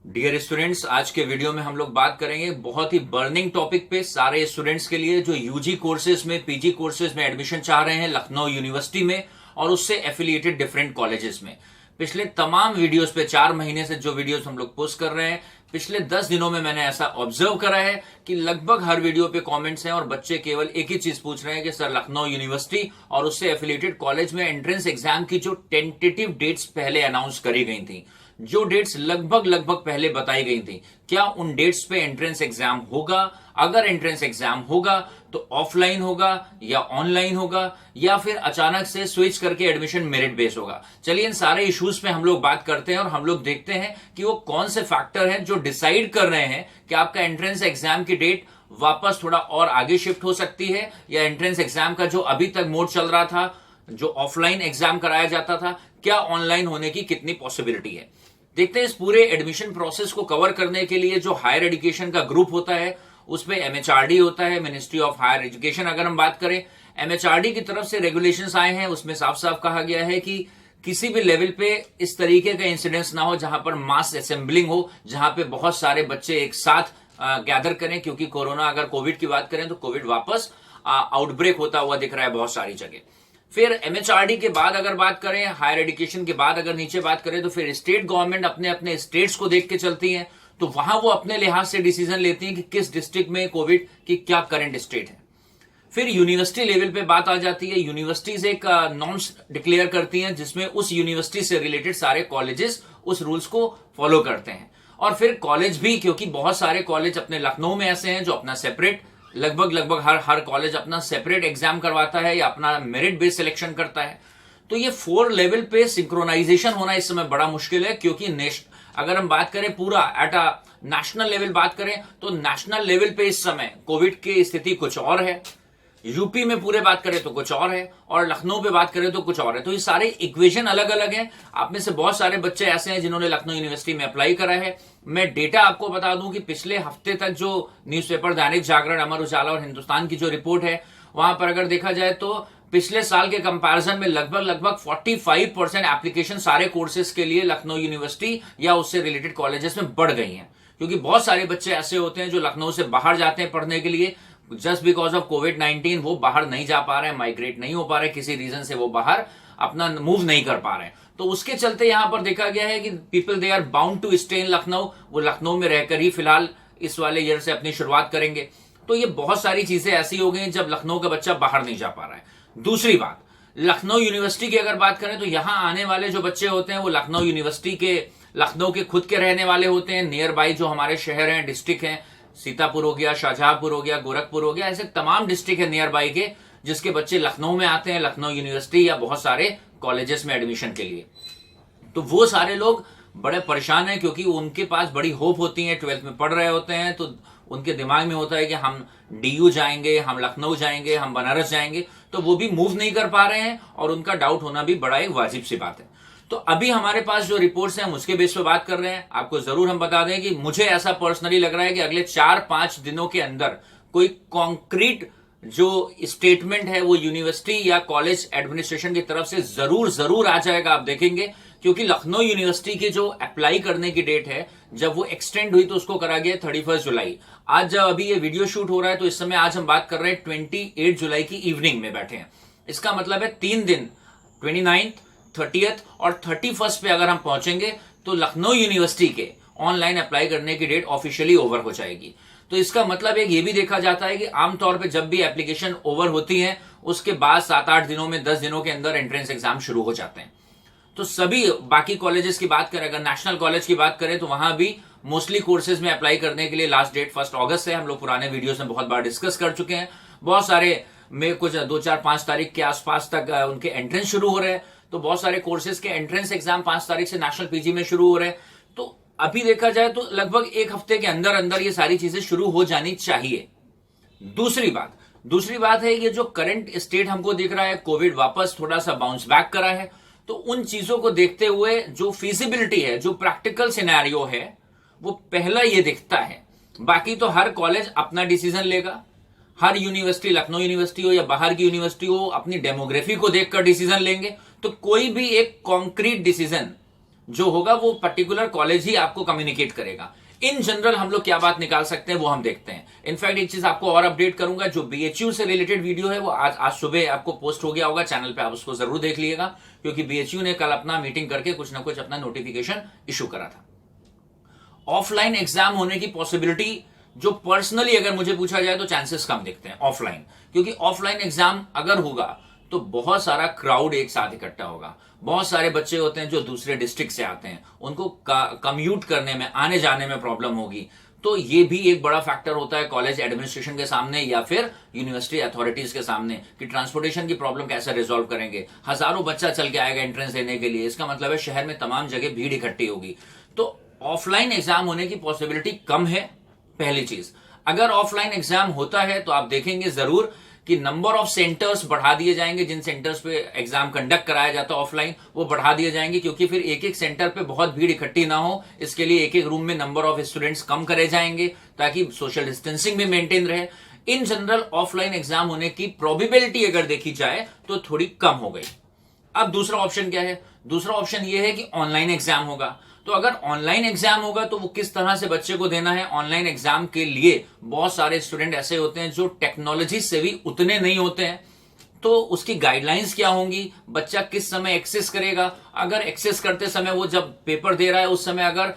Dear students, आज के video में हम लोग बात करेंगे बहुत ही बर्निंग टॉपिक पे सारे स्टूडेंट्स के लिए जो यूजी कोर्सेज में पीजी कोर्सेज में एडमिशन चाह रहे हैं लखनऊ यूनिवर्सिटी में और उससे एफिलिएटेड डिफरेंट कॉलेजेस में। पिछले तमाम वीडियोस पे 4 महीने से जो वीडियोस हम लोग पोस्ट कर रहे हैं, पिछले 10 दिनों में मैंने ऐसा ऑब्जर्व करा है कि लगभग हर वीडियो पे कमेंट्स हैं और बच्चे केवल एक ही चीज पूछ रहे हैं कि सर लखनऊ यूनिवर्सिटी और उससे एफिलिएटेड कॉलेज में एंट्रेंस एग्जाम की जो टेंटेटिव डेट्स पहले अनाउंस करी गई थी, जो डेट्स लगभग लगभग पहले बताई गई थी, क्या उन डेट्स पे एंट्रेंस एग्जाम होगा? अगर एंट्रेंस एग्जाम होगा तो ऑफलाइन होगा या ऑनलाइन होगा या फिर अचानक से स्विच करके एडमिशन मेरिट बेस होगा? चलिए इन सारे इश्यूज पे हम लोग बात करते हैं और हम लोग देखते हैं कि वो कौन से फैक्टर हैं जो डिसाइड कर रहे हैं कि आपका एंट्रेंस एग्जाम की डेट वापस थोड़ा और आगे शिफ्ट हो सकती है या एंट्रेंस एग्जाम का जो अभी तक मोड चल रहा था, जो ऑफलाइन एग्जाम कराया जाता था, क्या ऑनलाइन होने की कितनी पॉसिबिलिटी है। देखते हैं इस पूरे एडमिशन प्रोसेस को कवर करने के लिए जो हायर एजुकेशन का ग्रुप होता है उसमें एमएचआरडी होता है, मिनिस्ट्री ऑफ हायर एजुकेशन। अगर हम बात करें एमएचआरडी की तरफ से रेगुलेशंस आए हैं, उसमें साफ साफ कहा गया है कि किसी भी लेवल पे इस तरीके का इंसिडेंट्स ना हो जहां पर मास असेंबलिंग हो, जहां पे बहुत सारे बच्चे एक साथ गैदर करें, क्योंकि कोरोना, अगर कोविड की बात करें तो कोविड वापस आउटब्रेक होता हुआ दिख रहा है बहुत सारी जगह। फिर एमएचआरडी के बाद अगर बात करें, हायर एजुकेशन के बाद अगर नीचे बात करें तो फिर स्टेट गवर्नमेंट अपने अपने स्टेट्स को देख के चलती हैं, तो वहां वो अपने लिहाज से डिसीजन लेती हैं कि किस डिस्ट्रिक्ट में कोविड की क्या करंट स्टेट है। फिर यूनिवर्सिटी लेवल पे बात आ जाती है, यूनिवर्सिटीज एक नॉर्म्स डिक्लेयर करती हैं जिसमें उस यूनिवर्सिटी से रिलेटेड सारे कॉलेजेस उस रूल्स को फॉलो करते हैं। और फिर कॉलेज भी, क्योंकि बहुत सारे कॉलेज अपने लखनऊ में ऐसे हैं जो अपना सेपरेट, लगभग लगभग हर कॉलेज अपना सेपरेट एग्जाम करवाता है या अपना मेरिट बेस्ड सिलेक्शन करता है। तो ये 4 लेवल पे सिंक्रोनाइजेशन होना इस समय बड़ा मुश्किल है, क्योंकि अगर हम बात करें पूरा एट अ नेशनल लेवल बात करें तो नेशनल लेवल पे इस समय कोविड की स्थिति कुछ और है, यूपी में पूरे बात करें तो कुछ और है और लखनऊ पे बात करें तो कुछ और है। तो ये सारे इक्वेशन अलग अलग हैं। आप में से बहुत सारे बच्चे ऐसे हैं जिन्होंने लखनऊ यूनिवर्सिटी में अप्लाई करा है। मैं डेटा आपको बता दूं कि पिछले हफ्ते तक जो न्यूज़पेपर दैनिक जागरण, अमर उजाला और हिंदुस्तान की जो रिपोर्ट है, वहां पर अगर देखा जाए तो पिछले साल के कंपैरिजन में लगभग लगभग 45% एप्लीकेशन सारे कोर्सेज के लिए लखनऊ यूनिवर्सिटी या उससे रिलेटेड कॉलेजेस में बढ़ गई हैं। क्योंकि बहुत सारे बच्चे ऐसे होते हैं जो लखनऊ से बाहर जाते हैं पढ़ने के लिए, जस्ट बिकॉज ऑफ कोविड-19 वो बाहर नहीं जा पा रहे हैं, माइग्रेट नहीं हो पा रहे, किसी रीजन से वो बाहर अपना मूव नहीं कर पा रहे हैं। तो उसके चलते यहां पर देखा गया है कि people they are bound to stay in Lucknow, वो लखनऊ में रहकर ही फिलहाल इस वाले ईयर से अपनी शुरुआत करेंगे। तो ये बहुत सारी चीजें ऐसी हो गई जब लखनऊ का बच्चा बाहर नहीं जा पा रहा है। दूसरी बात, लखनऊ यूनिवर्सिटी की अगर बात करें तो यहां आने वाले जो बच्चे होते हैं वो लखनऊ यूनिवर्सिटी के, लखनऊ के खुद के रहने वाले होते हैं। नियर बाई जो हमारे शहर हैं, डिस्ट्रिक्ट हैं, सीतापुर हो गया, शाहजहांपुर हो गया, गोरखपुर हो गया, ऐसे तमाम डिस्ट्रिक्ट है नियर बाई के जिसके बच्चे लखनऊ में आते हैं लखनऊ यूनिवर्सिटी या बहुत सारे कॉलेजेस में एडमिशन के लिए। तो वो सारे लोग बड़े परेशान हैं क्योंकि उनके पास बड़ी होप होती है, 12th में पढ़ रहे होते हैं, तो उनके दिमाग में होता है कि हम डीयू जाएंगे, हम लखनऊ जाएंगे, हम बनारस जाएंगे, तो वो भी मूव नहीं कर पा रहे हैं और उनका डाउट होना भी बड़ा एक वाजिब सी बात है। तो अभी हमारे पास जो रिपोर्ट्स हैं हम उसके बेस पे बात कर रहे हैं। आपको जरूर हम बता दें कि मुझे ऐसा पर्सनली लग रहा है कि अगले 4-5 दिनों के अंदर कोई कॉन्क्रीट जो स्टेटमेंट है वो यूनिवर्सिटी या कॉलेज एडमिनिस्ट्रेशन की तरफ से जरूर जरूर आ जाएगा, आप देखेंगे। क्योंकि लखनऊ यूनिवर्सिटी की जो अप्लाई करने की डेट है, जब वो एक्सटेंड हुई तो उसको करा गया 31 जुलाई। आज जब अभी ये वीडियो शूट हो रहा है तो इस समय आज हम बात कर रहे हैं 28 जुलाई की इवनिंग में बैठे हैं। इसका मतलब है 3 दिन, 29th, 30th और 31st पे अगर हम पहुंचेंगे तो लखनऊ यूनिवर्सिटी के ऑनलाइन अप्लाई करने की डेट ऑफिशियली ओवर हो जाएगी। तो इसका मतलब एक ये भी देखा जाता है कि आमतौर पे जब भी एप्लीकेशन ओवर होती है उसके बाद 7-8 दिनों में, 10 दिनों के अंदर एंट्रेंस एग्जाम शुरू हो जाते हैं। तो सभी बाकी कॉलेजेस की बात करें, अगर नेशनल कॉलेज की बात करें तो वहां भी मोस्टली कोर्सेज में अप्लाई करने के लिए लास्ट डेट 1 अगस्त है। हम लोग पुराने वीडियोस में बहुत बार डिस्कस कर चुके हैं। बहुत सारे में कुछ 2-4-5 तारीख के आसपास तक उनके एंट्रेंस शुरू हो रहे हैं। तो बहुत सारे कोर्सेज के एंट्रेंस एग्जाम 5 तारीख से नेशनल पीजी में शुरू हो रहे हैं। तो अभी देखा जाए तो लगभग 1 हफ्ते के अंदर अंदर ये सारी चीजें शुरू हो जानी चाहिए। दूसरी बात है ये जो करंट स्टेट हमको दिख रहा है, कोविड वापस थोड़ा सा बाउंस बैक करा है, तो उन चीजों को देखते हुए जो फिजिबिलिटी है, जो प्रैक्टिकल सिनेरियो है, वो पहला ये दिखता है। बाकी तो हर कॉलेज अपना डिसीजन लेगा, हर यूनिवर्सिटी, लखनऊ यूनिवर्सिटी हो या बाहर की यूनिवर्सिटी हो, अपनी डेमोग्राफी को देखकर डिसीजन लेंगे। तो कोई भी एक कॉन्क्रीट डिसीजन जो होगा वो पर्टिकुलर कॉलेज ही आपको कम्युनिकेट करेगा। इन जनरल हम लोग क्या बात निकाल सकते हैं वो हम देखते हैं। इनफैक्ट एक चीज आपको और अपडेट करूंगा, जो बीएचयू से रिलेटेड वीडियो है वो आज सुबह आपको पोस्ट हो गया होगा चैनल पे, आप उसको जरूर देख लीजिएगा, क्योंकि बीएचयू ने कल अपना मीटिंग करके कुछ ना कुछ अपना नोटिफिकेशन इशू करा था। ऑफलाइन एग्जाम होने की पॉसिबिलिटी जो पर्सनली अगर मुझे पूछा जाए तो चांसेस कम दिखते हैं ऑफलाइन, क्योंकि ऑफलाइन एग्जाम अगर होगा तो बहुत सारा क्राउड एक साथ इकट्ठा होगा। बहुत सारे बच्चे होते हैं जो दूसरे डिस्ट्रिक्ट से आते हैं, उनको कम्यूट करने में, आने जाने में प्रॉब्लम होगी। तो ये भी एक बड़ा फैक्टर होता है कॉलेज एडमिनिस्ट्रेशन के सामने या फिर यूनिवर्सिटी अथॉरिटीज के सामने कि ट्रांसपोर्टेशन की प्रॉब्लम कैसे रिजॉल्व करेंगे। हजारों बच्चा चल के आएगा एंट्रेंस देने के लिए, इसका मतलब है शहर में तमाम जगह भीड़ इकट्ठी होगी। तो ऑफलाइन एग्जाम होने की पॉसिबिलिटी कम है, पहली चीज। अगर ऑफलाइन एग्जाम होता है तो आप देखेंगे जरूर कि नंबर ऑफ सेंटर्स बढ़ा दिए जाएंगे, जिन सेंटर्स पे एग्जाम कंडक्ट कराया जाता है ऑफलाइन वो बढ़ा दिए जाएंगे, क्योंकि फिर एक एक सेंटर पे बहुत भीड़ इकट्ठी ना हो, इसके लिए एक एक रूम में नंबर ऑफ स्टूडेंट्स कम करे जाएंगे ताकि सोशल डिस्टेंसिंग भी मेंटेन रहे। इन जनरल ऑफलाइन एग्जाम होने की प्रोबेबिलिटी अगर देखी जाए तो थोड़ी कम हो गई। अब दूसरा ऑप्शन क्या है? दूसरा ऑप्शन यह है कि ऑनलाइन एग्जाम होगा। तो अगर ऑनलाइन एग्जाम होगा तो वो किस तरह से बच्चे को देना है? ऑनलाइन एग्जाम के लिए बहुत सारे स्टूडेंट ऐसे होते हैं जो टेक्नोलॉजी से भी उतने नहीं होते हैं, तो उसकी गाइडलाइंस क्या होंगी, बच्चा किस समय एक्सेस करेगा। अगर एक्सेस करते समय वो जब पेपर दे रहा है उस समय अगर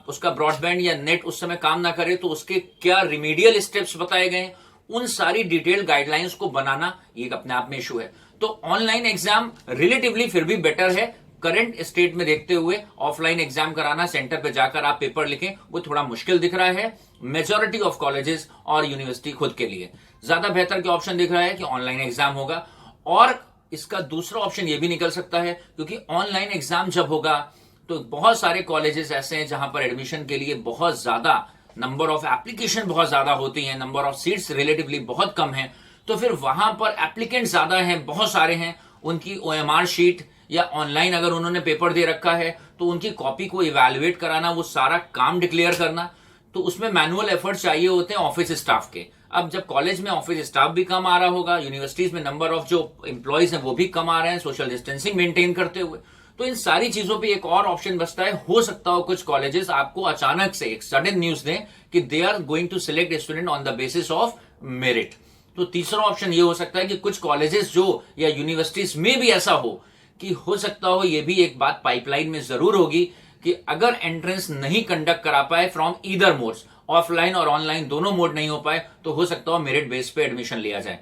उसका ब्रॉडबैंड या नेट उस समय काम ना करे तो उसके क्या रिमीडियल स्टेप्स बताए गए, उन सारी डिटेल गाइडलाइंस को बनाना ये अपने आप में इशू है। तो ऑनलाइन एग्जाम रिलेटिवली फिर भी बेटर है। करंट स्टेट में देखते हुए ऑफलाइन एग्जाम कराना, सेंटर पे जाकर आप पेपर लिखें, वो थोड़ा मुश्किल दिख रहा है मेजॉरिटी ऑफ कॉलेजेस और यूनिवर्सिटी खुद के लिए। ज्यादा बेहतर क्या ऑप्शन दिख रहा है कि ऑनलाइन एग्जाम होगा। और इसका दूसरा ऑप्शन ये भी निकल सकता है, क्योंकि ऑनलाइन एग्जाम जब होगा तो बहुत सारे कॉलेजेस ऐसे हैं जहां पर एडमिशन के लिए बहुत ज्यादा नंबर ऑफ एप्लीकेशन बहुत ज्यादा होती है, नंबर ऑफ सीट्स रिलेटिवली बहुत कम है। तो फिर वहां पर एप्लीकेंट ज्यादा हैं, बहुत सारे हैं, उनकी ओएमआर शीट या ऑनलाइन अगर उन्होंने पेपर दे रखा है तो उनकी कॉपी को इवैल्यूएट कराना, वो सारा काम डिक्लेयर करना, तो उसमें मैनुअल एफर्ट चाहिए होते हैं ऑफिस स्टाफ के। अब जब कॉलेज में ऑफिस स्टाफ भी कम आ रहा होगा, यूनिवर्सिटीज में नंबर ऑफ जो एम्प्लॉयज हैं वो भी कम आ रहे हैं सोशल डिस्टेंसिंग मेंटेन करते हुए, तो इन सारी चीजों पे एक और ऑप्शन बचता है। हो सकता हो कुछ कॉलेजेस आपको अचानक से एक सडन न्यूज दें कि they are going to select a student on the basis of merit. तो तीसरा ऑप्शन ये हो सकता है कि कुछ कॉलेजेस जो या यूनिवर्सिटीज में भी ऐसा हो कि हो सकता हो ये भी एक बात पाइपलाइन में जरूर होगी कि अगर एंट्रेंस नहीं कंडक्ट करा पाए फ्रॉम ईदर मोड्स, ऑफलाइन और ऑनलाइन दोनों मोड नहीं हो पाए, तो हो सकता हो मेरिट बेस पे एडमिशन लिया जाए।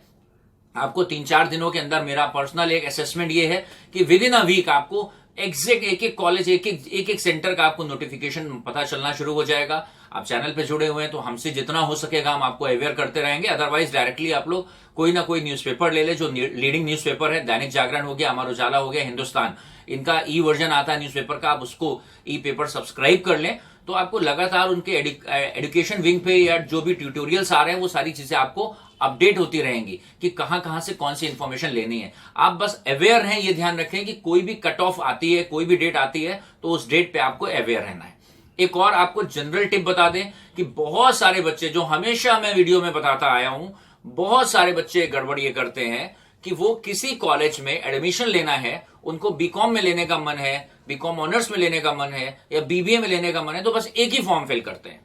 आपको 3-4 दिनों के अंदर मेरा पर्सनल एक असेसमेंट ये है कि विद इन अ वीक आपको एग्जैक्ट एक एक कॉलेज एक एक सेंटर का आपको नोटिफिकेशन पता चलना शुरू हो जाएगा। आप चैनल पे जुड़े हुए हैं तो हमसे जितना हो सकेगा हम आपको अवेयर करते रहेंगे। अदरवाइज डायरेक्टली आप लोग कोई ना कोई न्यूज़पेपर ले ले, जो लीडिंग न्यूज़पेपर है, दैनिक जागरण हो गया, अमर उजाला हो गया, हिंदुस्तान, इनका ई वर्जन आता है न्यूज़पेपर का, आप उसको ई पेपर सब्सक्राइब कर लें तो आपको लगातार उनके एजुकेशन विंग पे या जो भी ट्यूटोरियल्स आ रहे हैं वो सारी चीजें आपको अपडेट होती रहेंगी कि कहां कहां से कौन सी इंफॉर्मेशन लेनी है। आप बस अवेयर हैं, ये ध्यान रखें कि कोई भी कट ऑफ आती है, कोई भी डेट आती है तो उस डेट पे आपको अवेयर रहना है। एक और आपको जनरल टिप बता दें कि बहुत सारे बच्चे, जो हमेशा मैं वीडियो में बताता आया हूं, बहुत सारे बच्चे गड़बड़ ये करते हैं कि वो किसी कॉलेज में एडमिशन लेना है, उनको बीकॉम में लेने का मन है, बीकॉम ऑनर्स में लेने का मन है या बीबीए में लेने का मन है, तो बस एक ही फॉर्म फिल करते हैं।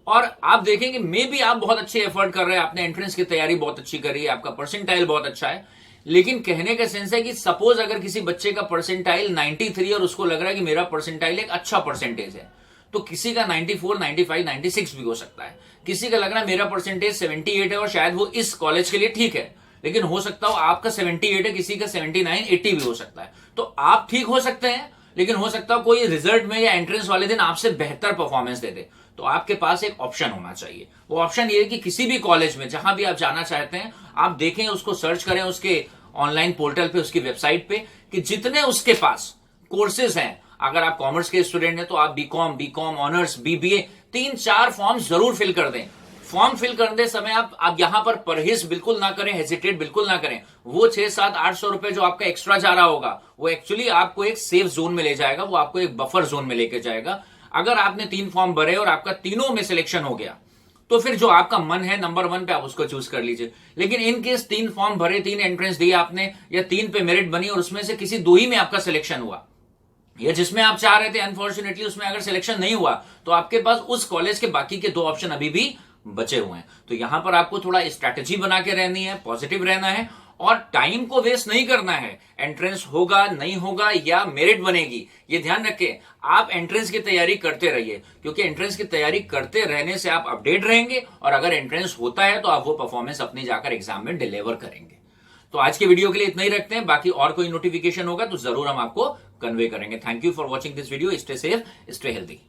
और आप देखेंगे मे भी आप बहुत अच्छे एफर्ट कर रहे हैं, आपने एंट्रेंस की तैयारी बहुत अच्छी करी है, आपका परसेंटाइल बहुत अच्छा है, लेकिन कहने का सेंस है कि सपोज अगर किसी बच्चे का परसेंटाइल 93 और उसको लग रहा है कि मेरा परसेंटाइल एक अच्छा परसेंटेज है, तो किसी का 94, 95, 96 भी हो सकता है। किसी का लग रहा है मेरा परसेंटेज 78 है और शायद वो इस कॉलेज के लिए ठीक है, लेकिन हो सकता हो आपका 78 है, किसी का 79, 80 भी हो सकता है। तो आप ठीक हो सकते हैं, लेकिन हो सकता हो कोई रिजल्ट में या एंट्रेंस वाले दिन आपसे बेहतर परफॉर्मेंस दे दे। तो आपके पास एक ऑप्शन होना चाहिए। वो ऑप्शन ये है कि किसी भी कॉलेज में जहां भी आप जाना चाहते हैं, आप देखें, उसको सर्च करें उसके ऑनलाइन पोर्टल पे, उसकी वेबसाइट पे, कि जितने उसके पास कोर्सेज हैं, अगर आप कॉमर्स के स्टूडेंट हैं तो आप बीकॉम ऑनर्स, बीबीए, 3-4 फॉर्म जरूर फिल कर दें। फॉर्म फिल करते समय आप यहां पर परहेज बिल्कुल ना करें, हेजिटेट बिल्कुल ना करें। वो 600-800 रुपए जो आपका एक्स्ट्रा जा रहा होगा वो एक्चुअली आपको एक सेफ जोन में ले जाएगा, वो आपको एक बफर जोन में लेके जाएगा। अगर आपने 3 फॉर्म भरे और आपका तीनों में सिलेक्शन हो गया तो फिर जो आपका मन है नंबर 1 पे आप उसको चूज कर लीजिए। लेकिन इन केस 3 फॉर्म भरे, 3 एंट्रेंस दिए आपने, या 3 पे मेरिट बनी और उसमें से किसी 2 ही में आपका सिलेक्शन हुआ, या जिसमें आप चाह रहे थे अनफॉर्चुनेटली उसमें अगर सिलेक्शन नहीं हुआ, तो आपके पास उस कॉलेज के बाकी के 2 ऑप्शन अभी भी बचे हुए हैं। तो यहां पर आपको थोड़ा स्ट्रैटेजी बना के रहनी है, पॉजिटिव रहना है और टाइम को वेस्ट नहीं करना है। एंट्रेंस होगा नहीं होगा या मेरिट बनेगी, ये ध्यान रखें। आप एंट्रेंस की तैयारी करते रहिए, क्योंकि एंट्रेंस की तैयारी करते रहने से आप अपडेट रहेंगे और अगर एंट्रेंस होता है तो आप वो परफॉर्मेंस अपनी जाकर एग्जाम में डिलीवर करेंगे। तो आज के वीडियो के लिए इतना ही रखते हैं, बाकी और कोई नोटिफिकेशन होगा तो जरूर हम आपको कन्वे करेंगे। Thank you for watching this video. Stay safe, stay healthy.